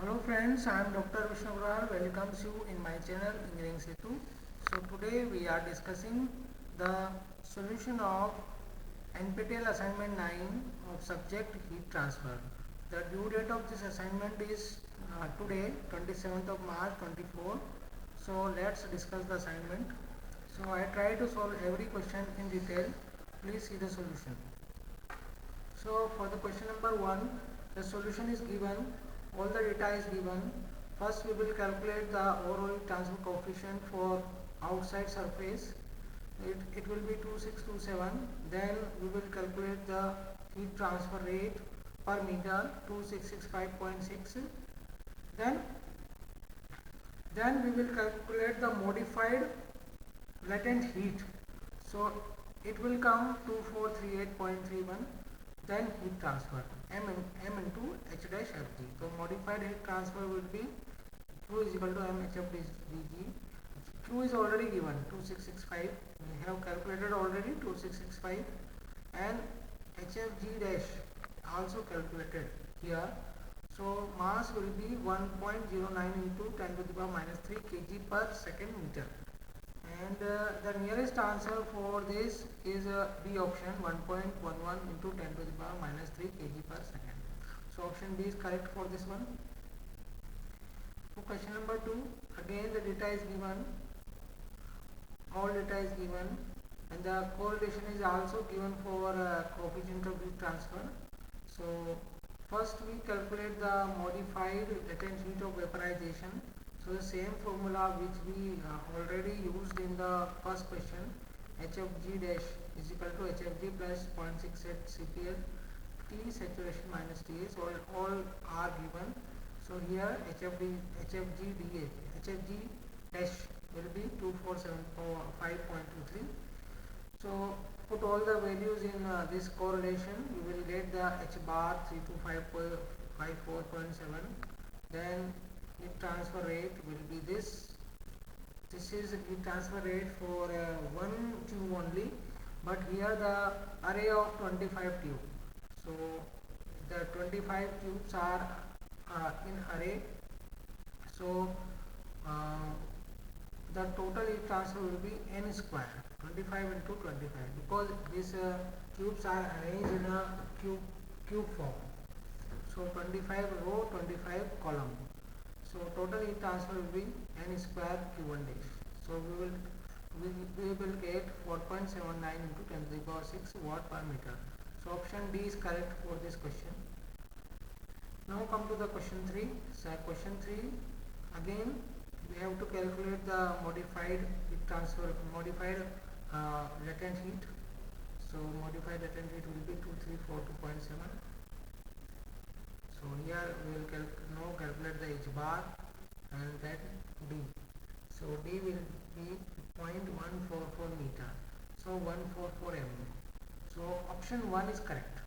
Hello friends, I am Dr. Vishnu Agrawal. Welcomes you in my channel Engineering Setu. So today we are discussing the solution of NPTEL assignment 9 of subject heat transfer. The due date of this assignment is today 27th of March 24. So let's discuss the assignment. So I try to solve every question in detail. Please see the solution. So for the question number 1, the solution is given, all the data is given. First we will calculate the overall transfer coefficient for outside surface. It will be 2627. Then we will calculate the heat transfer rate per meter 2665.6. Then we will calculate the modified latent heat. So it will come 2438.31. Then heat transfer M into H dash Fg. So modified heat transfer will be Q is equal to M H of Vg. Q is already given 2665. We have calculated already 2665, and HFG dash also calculated here. So mass will be 1.09 into 10 to the power minus 3 kg per second meter. And the nearest answer for this is B option, 1.11 into 10 to the power minus 3 kg per second. So option B is correct for this one. For question number 2, again the data is given, all data is given, and the correlation is also given for coefficient of heat transfer. So first we calculate the modified latent heat of vaporization. So the same formula which we already used in the first question, HFG dash is equal to HFG plus 0.68 CPL T saturation minus TS, all are given. So here HFG dash will be 2475.23. So put all the values in this correlation, you will get the H bar 3254.7. Then heat transfer rate will be this. This is heat transfer rate for one tube only, but here the array of 25 tube. So the 25 tubes are in array. So the total heat transfer will be n square, 25 into 25, because these tubes are arranged in a cube form. So 25 row, 25 column. So total heat transfer will be n square q1 dash. So we will get 4.79 into 10 to the power 6 watt per meter. So option D is correct for this question. Now come to the question 3. So question 3, again we have to calculate the modified heat transfer, modified latent heat. So modified latent heat will be 2342.7. So here we will now calculate the H bar and then D. So D will be 0.144 meter. So 144 mm. So option 1 is correct.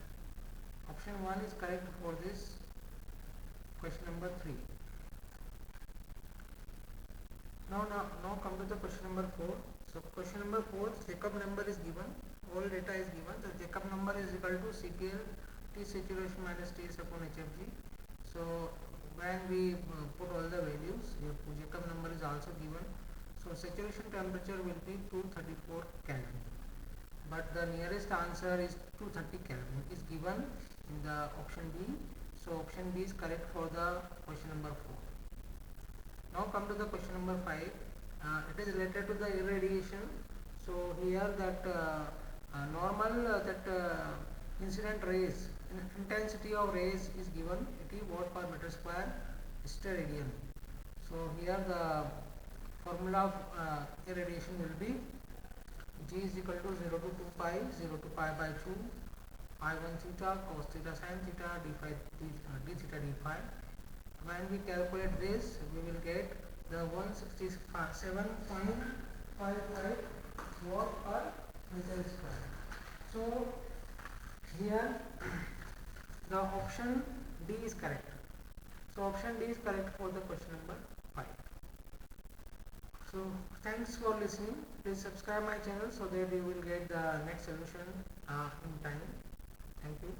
Option 1 is correct for this question number 3. Now come to the question number 4. So question number 4, Jacob number is given, all data is given. The Jacob number is equal to CPL T saturation minus Ts upon HFG. So when we put all the values, Jacob number is also given. So saturation temperature will be 234 Kelvin, but the nearest answer is 230 Kelvin is given in the option B. So option B is correct for the question number 4. Now come to the question number 5. It is related to the irradiation. So here that normal incident rays, intensity of rays is given, 80 watt per meter square steradian. So here the formula of irradiation will be G is equal to 0 to 2 pi, 0 to pi by 2, I1 theta cos theta sin theta d theta d phi. When we calculate this, we will get the 167.55 watt per meter square. So here the option D is correct. So option D is correct for the question number 5. So thanks for listening. Please subscribe my channel so that you will get the next solution in time. Thank you.